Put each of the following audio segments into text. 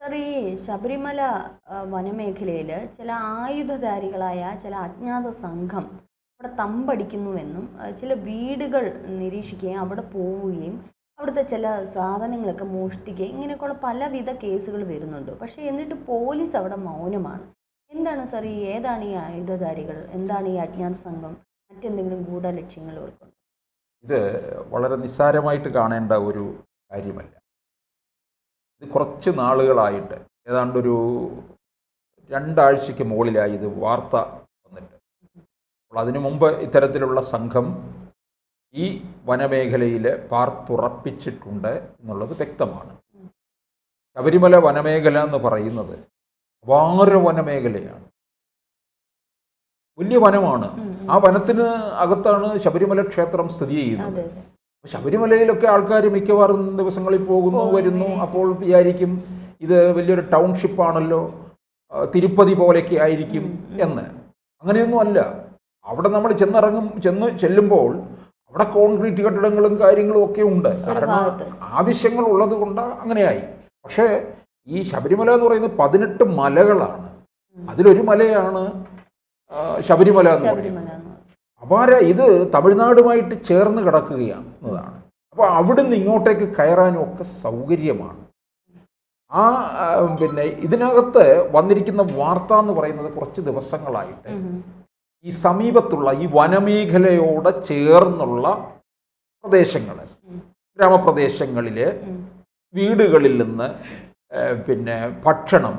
Sir, ഈ ശബരിമല വനമേഖലയിൽ ചില ആയുധധാരികളായ ചില അജ്ഞാത സംഘം അവിടെ തമ്പടിക്കുന്നുവെന്നും ചില വീടുകൾ നിരീക്ഷിക്കുകയും അവിടെ പോവുകയും അവിടുത്തെ ചില സാധനങ്ങളൊക്കെ മോഷ്ടിക്കുകയും ഇങ്ങനെയൊക്കെയുള്ള പലവിധ കേസുകൾ വരുന്നുണ്ട്. പക്ഷേ എന്നിട്ട് പോലീസ് അവിടെ മൗനമാണ്. എന്താണ് സർ, ഏതാണ് ഈ ആയുധധാരികൾ? എന്താണ് ഈ അജ്ഞാത സംഘം? മറ്റെന്തെങ്കിലും ഗൂഢലക്ഷ്യങ്ങൾ ഓർക്കുന്നു? ഇത് വളരെ നിസ്സാരമായിട്ട് കാണേണ്ട ഒരു കാര്യമല്ല. ഇത് കുറച്ച് നാളുകളായിട്ട്, ഏതാണ്ടൊരു 2 ആഴ്ചയ്ക്ക് മുകളിലായി ഇത് വാർത്ത വന്നിട്ട്. അപ്പോൾ അതിനു മുമ്പ് ഇത്തരത്തിലുള്ള സംഘം ഈ വനമേഖലയിൽ പാർപ്പുറപ്പിച്ചിട്ടുണ്ട് എന്നുള്ളത് വ്യക്തമാണ്. ശബരിമല വനമേഖല എന്ന് പറയുന്നത് അപാര വനമേഖലയാണ്, വലിയ വനമാണ്. ആ വനത്തിന് അകത്താണ് ശബരിമല ക്ഷേത്രം സ്ഥിതി ചെയ്യുന്നത്. ശബരിമലയിലൊക്കെ ആൾക്കാർ മിക്കവാറും ദിവസങ്ങളിൽ പോകുന്നു വരുന്നു. അപ്പോൾ വിചാരിക്കും ഇത് വലിയൊരു ടൗൺഷിപ്പാണല്ലോ, തിരുപ്പതി പോലെയൊക്കെ ആയിരിക്കും എന്ന്. അങ്ങനെയൊന്നും അല്ല. അവിടെ നമ്മൾ ചെല്ലുമ്പോൾ അവിടെ കോൺക്രീറ്റ് കെട്ടിടങ്ങളും കാര്യങ്ങളും ഒക്കെ ഉണ്ട്. കാരണം ആവശ്യങ്ങൾ ഉള്ളത് കൊണ്ട് അങ്ങനെയായി. പക്ഷേ ഈ ശബരിമല എന്ന് പറയുന്നത് 18 മലകളാണ്. അതിലൊരു മലയാണ് ശബരിമല എന്ന് പറയുന്നത്. അപാര ഇത് തമിഴ്നാടുമായിട്ട് ചേർന്ന് കിടക്കുകയാണെന്നതാണ്. അപ്പോൾ അവിടുന്ന് ഇങ്ങോട്ടേക്ക് കയറാനും ഒക്കെ സൗകര്യമാണ്. പിന്നെ ഇതിനകത്ത് വന്നിരിക്കുന്ന വാർത്ത എന്ന് പറയുന്നത് കുറച്ച് ദിവസങ്ങളായിട്ട് ഈ സമീപത്തുള്ള ഈ വനമേഖലയോട് ചേർന്നുള്ള പ്രദേശങ്ങൾ, ഗ്രാമപ്രദേശങ്ങളിൽ വീടുകളിൽ നിന്ന് പിന്നെ ഭക്ഷണം,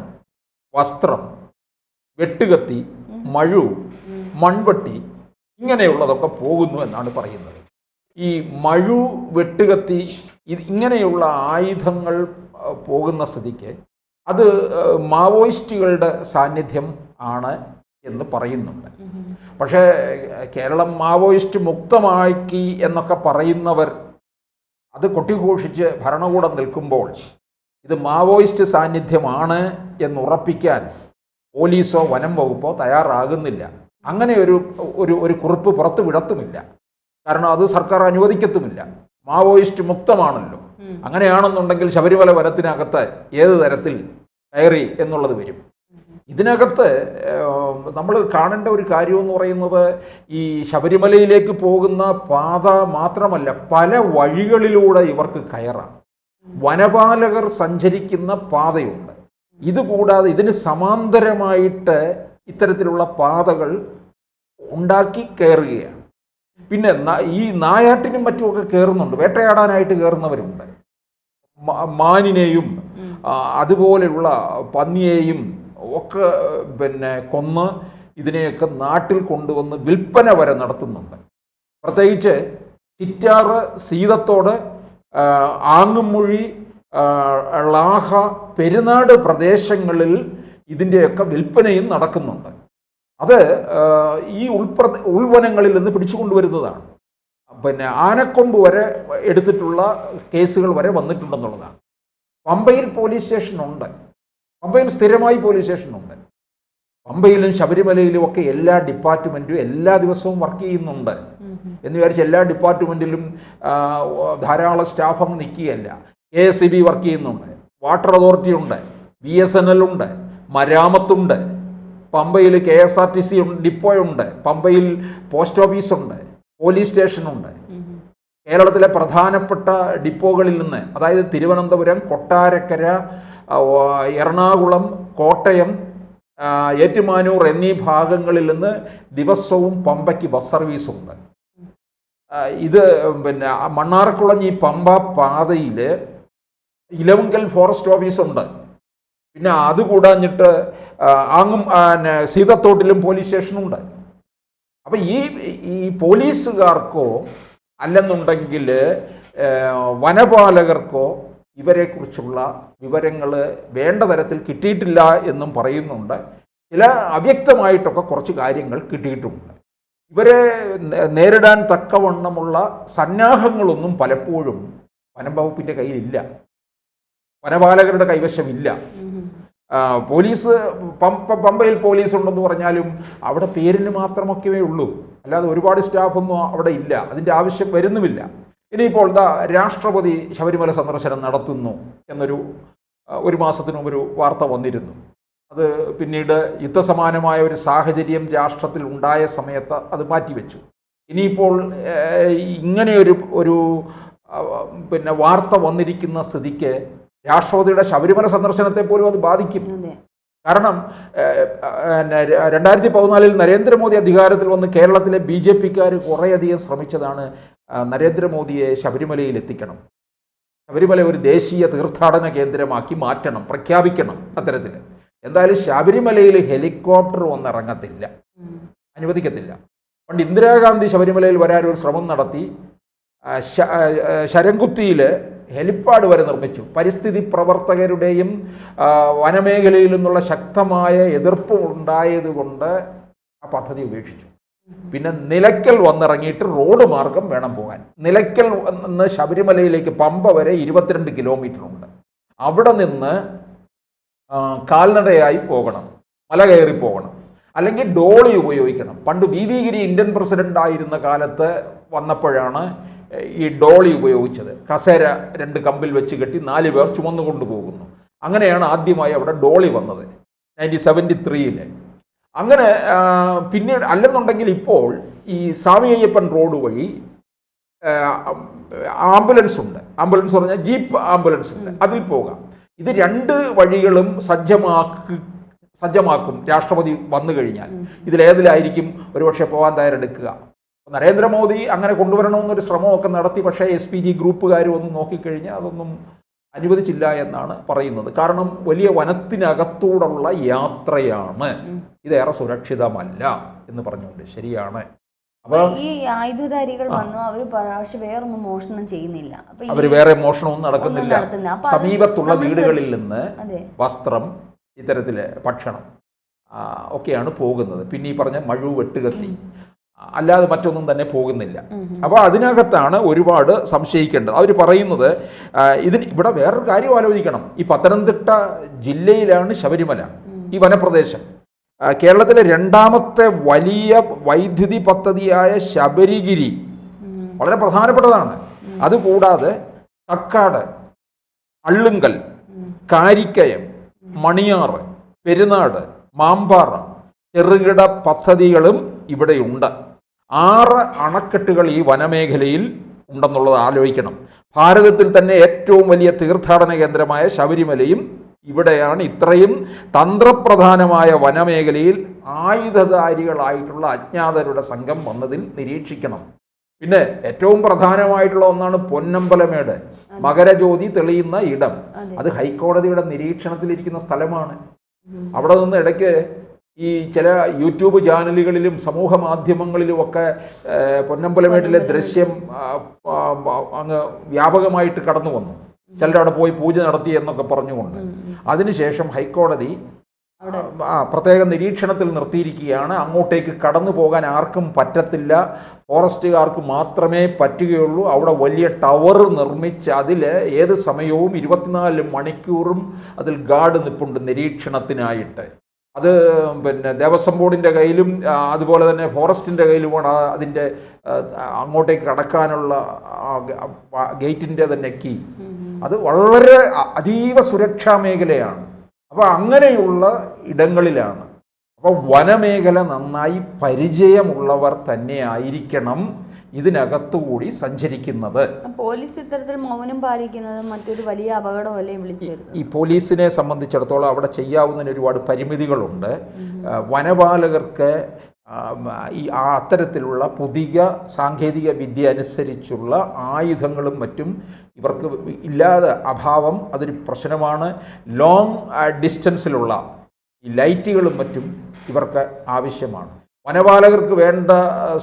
വസ്ത്രം, വെട്ടുകത്തി, മഴു, മൺവെട്ടി ഇങ്ങനെയുള്ളതൊക്കെ പോകുന്നു എന്നാണ് പറയുന്നത്. ഈ മഴു, വെട്ടുകത്തി ഇങ്ങനെയുള്ള ആയുധങ്ങൾ പോകുന്ന സ്ഥിതിക്ക് അത് മാവോയിസ്റ്റുകളുടെ സാന്നിധ്യം ആണ് എന്ന് പറയുന്നുണ്ട്. പക്ഷേ കേരളം മാവോയിസ്റ്റ് മുക്തമാക്കി എന്നൊക്കെ പറയുന്നവർ അത് കൊട്ടിഘോഷിച്ച് ഭരണകൂടം നിൽക്കുമ്പോൾ ഇത് മാവോയിസ്റ്റ് സാന്നിധ്യമാണ് എന്നുറപ്പിക്കാൻ പോലീസോ വനം വകുപ്പോ തയ്യാറാകുന്നില്ല. അങ്ങനെ ഒരു കുറിപ്പ് പുറത്ത് വിടത്തുമില്ല. കാരണം അത് സർക്കാർ അനുവദിക്കത്തുമില്ല. മാവോയിസ്റ്റ് മുക്തമാണല്ലോ. അങ്ങനെയാണെന്നുണ്ടെങ്കിൽ ശബരിമല വനത്തിനകത്ത് ഏത് തരത്തിൽ കയറി എന്നുള്ളത് വരും. ഇതിനകത്ത് നമ്മൾ കാണേണ്ട ഒരു കാര്യമെന്ന് പറയുന്നത് ഈ ശബരിമലയിലേക്ക് പോകുന്ന പാത മാത്രമല്ല, പല വഴികളിലൂടെ ഇവർക്ക് കയറാം. വനപാലകർ സഞ്ചരിക്കുന്ന പാതയുണ്ട്. ഇതുകൂടാതെ ഇതിന് സമാന്തരമായിട്ട് ഇത്തരത്തിലുള്ള പാതകൾ ഉണ്ടാക്കി കയറുകയാണ്. പിന്നെ ഈ നായാട്ടിനും മറ്റുമൊക്കെ കയറുന്നുണ്ട്. വേട്ടയാടാനായിട്ട് കയറുന്നവരുണ്ട്. മാനിനെയും അതുപോലെയുള്ള പന്നിയെയും ഒക്കെ പിന്നെ കൊന്ന് ഇതിനെയൊക്കെ നാട്ടിൽ കൊണ്ടുവന്ന് വിൽപ്പന വരെ നടത്തുന്നുണ്ട്. പ്രത്യേകിച്ച് ചിറ്റാറ്, സീതത്തോട്, ആങ്ങുമൊഴി, ളാഹ, പെരുന്നാട് പ്രദേശങ്ങളിൽ ഇതിൻ്റെയൊക്കെ വിൽപ്പനയും നടക്കുന്നുണ്ട്. അത് ഈ ഉൾവനങ്ങളിൽ നിന്ന് പിടിച്ചുകൊണ്ടുവരുന്നതാണ്. പിന്നെ ആനക്കൊമ്പ് വരെ എടുത്തിട്ടുള്ള കേസുകൾ വരെ വന്നിട്ടുണ്ടെന്നുള്ളതാണ്. പമ്പയിൽ പോലീസ് സ്റ്റേഷനുണ്ട്. പമ്പയിൽ സ്ഥിരമായി പോലീസ് സ്റ്റേഷനുണ്ട്. പമ്പയിലും ശബരിമലയിലും ഒക്കെ എല്ലാ ഡിപ്പാർട്ട്മെൻറ്റും എല്ലാ ദിവസവും വർക്ക് ചെയ്യുന്നുണ്ട് എന്ന് വിചാരിച്ച് എല്ലാ ഡിപ്പാർട്ട്മെൻറ്റിലും ധാരാളം സ്റ്റാഫ് അങ്ങ് നിൽക്കുകയല്ല. KSEB വർക്ക് ചെയ്യുന്നുണ്ട്, വാട്ടർ അതോറിറ്റി ഉണ്ട്, BSNL ഉണ്ട്, മരാമത്തുണ്ട്, പമ്പയിൽ KSRTC ഡിപ്പോയുണ്ട്, പമ്പയിൽ പോസ്റ്റ് ഓഫീസുണ്ട്, പോലീസ് സ്റ്റേഷനുണ്ട്. കേരളത്തിലെ പ്രധാനപ്പെട്ട ഡിപ്പോകളിൽ നിന്ന്, അതായത് തിരുവനന്തപുരം, കൊട്ടാരക്കര, എറണാകുളം, കോട്ടയം, ഏറ്റുമാനൂർ എന്നീ ഭാഗങ്ങളിൽ നിന്ന് ദിവസവും പമ്പയ്ക്ക് ബസ് സർവീസുണ്ട്. ഇത് പിന്നെ മണ്ണാർക്കുളഞ്ഞി പമ്പ പാതയിൽ ഇലവുങ്കൽ ഫോറസ്റ്റ് ഓഫീസുണ്ട്. പിന്നെ അതുകൂടാഞ്ഞിട്ട് സീതത്തോട്ടിലും പോലീസ് സ്റ്റേഷനുണ്ട്. അപ്പം ഈ പോലീസുകാർക്കോ അല്ലെന്നുണ്ടെങ്കിൽ വനപാലകർക്കോ ഇവരെക്കുറിച്ചുള്ള വിവരങ്ങൾ വേണ്ട തരത്തിൽ കിട്ടിയിട്ടില്ല എന്നും പറയുന്നുണ്ട്. ചില അവ്യക്തമായിട്ടൊക്കെ കുറച്ച് കാര്യങ്ങൾ കിട്ടിയിട്ടുമുണ്ട്. ഇവരെ നേരിടാൻ തക്കവണ്ണമുള്ള സന്നാഹങ്ങളൊന്നും പലപ്പോഴും വനം വകുപ്പിൻ്റെ കയ്യിലില്ല, വനപാലകരുടെ കൈവശമില്ല. പോലീസ് പമ്പയിൽ പോലീസ് ഉണ്ടെന്ന് പറഞ്ഞാലും അവിടെ പേരിന് മാത്രമൊക്കെ ഉള്ളൂ, അല്ലാതെ ഒരുപാട് സ്റ്റാഫൊന്നും അവിടെ ഇല്ല. അതിൻ്റെ ആവശ്യം വരുന്നുമില്ല. ഇനിയിപ്പോൾ രാഷ്ട്രപതി ശബരിമല സന്ദർശനം നടത്തുന്നു എന്നൊരു ഒരു മാസത്തിനു മുമ്പ് ഒരു വാർത്ത വന്നിരുന്നു. അത് പിന്നീട് യുദ്ധസമാനമായ ഒരു സാഹചര്യം രാഷ്ട്രത്തിൽ ഉണ്ടായ സമയത്ത് അത് മാറ്റിവെച്ചു. ഇനിയിപ്പോൾ ഇങ്ങനെയൊരു പിന്നെ വാർത്ത വന്നിരിക്കുന്ന സ്ഥിതിക്ക് രാഷ്ട്രപതിയുടെ ശബരിമല സന്ദർശനത്തെ പോലും അത് ബാധിക്കും. കാരണം 2014 നരേന്ദ്രമോദി അധികാരത്തിൽ വന്ന് കേരളത്തിലെ BJPക്കാർ കുറേയധികം ശ്രമിച്ചതാണ് നരേന്ദ്രമോദിയെ ശബരിമലയിൽ എത്തിക്കണം, ശബരിമല ഒരു ദേശീയ തീർത്ഥാടന കേന്ദ്രമാക്കി മാറ്റണം, പ്രഖ്യാപിക്കണം. അത്തരത്തിൽ എന്തായാലും ശബരിമലയിൽ ഹെലികോപ്റ്റർ വന്നിറങ്ങത്തില്ല, അനുവദിക്കത്തില്ല. പണ്ട് ഇന്ദിരാഗാന്ധി ശബരിമലയിൽ വരാനൊരു ശ്രമം നടത്തി. ശരംകുത്തിയിൽ ഹെലിപ്പാഡ് വരെ നിർമ്മിച്ചു. പരിസ്ഥിതി പ്രവർത്തകരുടെയും വനമേഖലയിൽ നിന്നുള്ള ശക്തമായ എതിർപ്പ് ഉണ്ടായതുകൊണ്ട് ആ പദ്ധതി ഉപേക്ഷിച്ചു. പിന്നെ നിലയ്ക്കൽ വന്നിറങ്ങിയിട്ട് റോഡ് മാർഗം വേണം പോകാൻ. നിലയ്ക്കൽ നിന്ന് ശബരിമലയിലേക്ക് പമ്പ വരെ 22 കിലോമീറ്റർ ഉണ്ട്. അവിടെ നിന്ന് കാൽനടയായി പോകണം, മല കയറി പോകണം, അല്ലെങ്കിൽ ഡോളി ഉപയോഗിക്കണം. പണ്ട് VV ഗിരി ഇന്ത്യൻ പ്രസിഡന്റ് ആയിരുന്ന കാലത്ത് വന്നപ്പോഴാണ് ഈ ഡോളി ഉപയോഗിച്ചത്. കസേര 2 കമ്പിൽ വെച്ച് കെട്ടി 4 പേർ ചുമന്നുകൊണ്ട് പോകുന്നു. അങ്ങനെയാണ് ആദ്യമായി അവിടെ ഡോളി വന്നത് 1973. അങ്ങനെ പിന്നീട് അല്ലെന്നുണ്ടെങ്കിൽ ഇപ്പോൾ ഈ സ്വാമി അയ്യപ്പൻ റോഡ് വഴി ആംബുലൻസ് ഉണ്ട്. ആംബുലൻസ് പറഞ്ഞാൽ ജീപ്പ് ആംബുലൻസ് ഉണ്ട്, അതിൽ പോകാം. ഇത് 2 വഴികളും സജ്ജമാക്കും രാഷ്ട്രപതി വന്നു കഴിഞ്ഞാൽ. ഇതിലേതിലായിരിക്കും ഒരുപക്ഷെ പോകാൻ തയ്യാറെടുക്കുക. നരേന്ദ്രമോദി അങ്ങനെ കൊണ്ടുവരണമെന്നൊരു ശ്രമമൊക്കെ നടത്തി. പക്ഷേ SPG ഗ്രൂപ്പുകാർ ഒന്ന് നോക്കിക്കഴിഞ്ഞാൽ അതൊന്നും അനുവദിച്ചില്ല എന്നാണ് പറയുന്നത്. കാരണം വലിയ വനത്തിനകത്തൂടുള്ള യാത്രയാണ്, ഇതേറെ സുരക്ഷിതമല്ല എന്ന് പറഞ്ഞുകൊണ്ട്. ശരിയാണ്. അപ്പൊ ഈ ആയുധധാരികൾ വന്നു, അവര് പക്ഷെ വേറൊന്നും മോഷണം ചെയ്യുന്നില്ല, അവര് വേറെ മോഷണമൊന്നും നടക്കുന്നില്ല. സമീപത്തുള്ള വീടുകളിൽ നിന്ന് വസ്ത്രം, ഇത്തരത്തില് ഭക്ഷണം ഒക്കെയാണ് പോകുന്നത്. പിന്നെ ഈ പറഞ്ഞ മഴു വെട്ടുകത്തി, അല്ലാതെ മറ്റൊന്നും തന്നെ പോകുന്നില്ല. അപ്പോൾ അതിനകത്താണ് ഒരുപാട് സംശയിക്കേണ്ടത്. അവർ പറയുന്നത് ഇവിടെ വേറൊരു കാര്യം ആലോചിക്കണം. ഈ പത്തനംതിട്ട ജില്ലയിലാണ് ശബരിമല, ഈ വനപ്രദേശം. കേരളത്തിലെ 2ാമത്തെ വലിയ വൈദ്യുതി പദ്ധതിയായ ശബരിഗിരി വളരെ പ്രധാനപ്പെട്ടതാണ്. അതുകൂടാതെ കക്കാട്, അള്ളുങ്കൽ, കാരിക്കയം, മണിയാറ്, പെരുന്നാട്, മാമ്പാറ, ചെറുകിട പദ്ധതികളും ഇവിടെയുണ്ട്. 6 അണക്കെട്ടുകൾ ഈ വനമേഖലയിൽ ഉണ്ടെന്നുള്ളത് ആലോചിക്കണം. ഭാരതത്തിൽ തന്നെ ഏറ്റവും വലിയ തീർത്ഥാടന കേന്ദ്രമായ ശബരിമലയും ഇവിടെയാണ്. ഇത്രയും തന്ത്രപ്രധാനമായ വനമേഖലയിൽ ആയുധധാരികളായിട്ടുള്ള അജ്ഞാതരുടെ സംഘം വന്നതിൽ നിരീക്ഷിക്കണം. പിന്നെ ഏറ്റവും പ്രധാനമായിട്ടുള്ള ഒന്നാണ് പൊന്നമ്പലമേട്, മകരജ്യോതി തെളിയുന്ന ഇടം. അത് ഹൈക്കോടതിയുടെ നിരീക്ഷണത്തിലിരിക്കുന്ന സ്ഥലമാണ്. അവിടെ നിന്ന് ഇടയ്ക്ക് ഈ ചില യൂട്യൂബ് ചാനലുകളിലും സമൂഹ മാധ്യമങ്ങളിലും ഒക്കെ പൊന്നമ്പലമേട്ടിലെ ദൃശ്യം അങ്ങ് വ്യാപകമായിട്ട് കടന്നു വന്നു. ചിലരവിടെ പോയി പൂജ നടത്തി എന്നൊക്കെ പറഞ്ഞുകൊണ്ട്. അതിനുശേഷം ഹൈക്കോടതി പ്രത്യേക നിരീക്ഷണത്തിൽ നിർത്തിയിരിക്കുകയാണ്. അങ്ങോട്ടേക്ക് കടന്നു പോകാൻ ആർക്കും പറ്റത്തില്ല, ഫോറസ്റ്റുകാർക്ക് മാത്രമേ പറ്റുകയുള്ളൂ. അവിടെ വലിയ ടവർ നിർമ്മിച്ച് അതിൽ ഏത് സമയവും 24 മണിക്കൂറും അതിൽ ഗാർഡ് നിൽപ്പുണ്ട് നിരീക്ഷണത്തിനായിട്ട്. അത് പിന്നെ ദേവസ്വം ബോർഡിൻ്റെ കയ്യിലും അതുപോലെ തന്നെ ഫോറസ്റ്റിൻ്റെ കയ്യിലുമാണ് അതിൻ്റെ അങ്ങോട്ടേക്ക് കടക്കാനുള്ള ഗേറ്റിൻ്റെ തന്നെ കീ. അത് വളരെ അതീവ സുരക്ഷാ മേഖലയാണ്. അപ്പോൾ അങ്ങനെയുള്ള ഇടങ്ങളിലാണ്. അപ്പോൾ വനമേഖല നന്നായി പരിചയമുള്ളവർ തന്നെ ആയിരിക്കണം ഇതിനകത്തുകൂടി സഞ്ചരിക്കുന്നത്. പോലീസ് ഇത്തരത്തിൽ മൗനം പാലിക്കുന്നത് മറ്റൊരു വലിയ അപകടമല്ലേ വിളിച്ചു വരുന്നത്. ഈ പോലീസിനെ സംബന്ധിച്ചിടത്തോളം അവിടെ ചെയ്യാവുന്നതിന് ഒരുപാട് പരിമിതികളുണ്ട്. വനപാലകർക്ക് ഈ അത്തരത്തിലുള്ള പുതിയ സാങ്കേതിക വിദ്യ അനുസരിച്ചുള്ള ആയുധങ്ങളും മറ്റും ഇവർക്ക് ഇല്ലാതെ അഭാവം അതൊരു പ്രശ്നമാണ്. ലോങ് ഡിസ്റ്റൻസിലുള്ള ഈ ലൈറ്റുകളും മറ്റും ഇവർക്ക് ആവശ്യമാണ്. വനപാലകർക്ക് വേണ്ട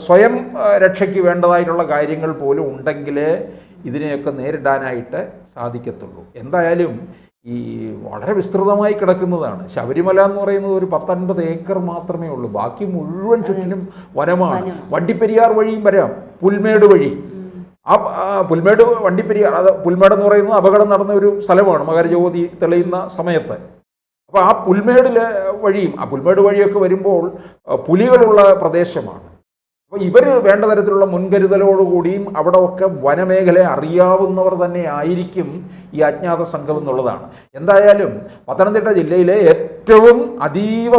സ്വയം രക്ഷയ്ക്ക് വേണ്ടതായിട്ടുള്ള കാര്യങ്ങൾ പോലും ഉണ്ടെങ്കിൽ ഇതിനെയൊക്കെ നേരിടാനായിട്ട് സാധിക്കത്തുള്ളൂ. എന്തായാലും ഈ വളരെ വിസ്തൃതമായി കിടക്കുന്നതാണ് ശബരിമല എന്ന് പറയുന്നത്. ഒരു 10-50 ഏക്കർ മാത്രമേ ഉള്ളൂ, ബാക്കി മുഴുവൻ ചുറ്റിനും വനമാണ്. വണ്ടിപ്പെരിയാർ വഴിയും വരാം, പുൽമേട് വഴി. ആ പുൽമേട് വണ്ടിപ്പെരിയാർ, അത് പുൽമേട് എന്ന് പറയുന്നത് അപകടം നടന്ന ഒരു സ്ഥലമാണ് മകരജ്യോതി തെളിയുന്ന സമയത്ത്. അപ്പോൾ ആ പുൽമേട് വഴിയും, ആ പുൽമേട് വഴിയൊക്കെ വരുമ്പോൾ പുലികളുള്ള പ്രദേശമാണ്. അപ്പോൾ ഇവർ വേണ്ട തരത്തിലുള്ള മുൻകരുതലോടുകൂടിയും അവിടെ ഒക്കെ വനമേഖലയെ അറിയാവുന്നവർ തന്നെ ആയിരിക്കും ഈ അജ്ഞാത സംഘം എന്നുള്ളതാണ്. എന്തായാലും പത്തനംതിട്ട ജില്ലയിലെ ഏറ്റവും അതീവ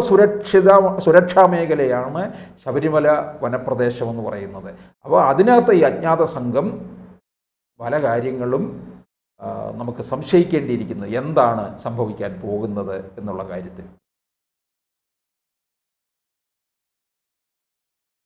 സുരക്ഷാ മേഖലയാണ് ശബരിമല വനപ്രദേശം എന്ന് പറയുന്നത്. അപ്പോൾ അതിനകത്ത് ഈ അജ്ഞാത സംഘം പല കാര്യങ്ങളും നമുക്ക് സംശയിക്കേണ്ടിയിരിക്കുന്നത് എന്താണ് സംഭവിക്കാൻ പോകുന്നത് എന്നുള്ള കാര്യത്തിൽ.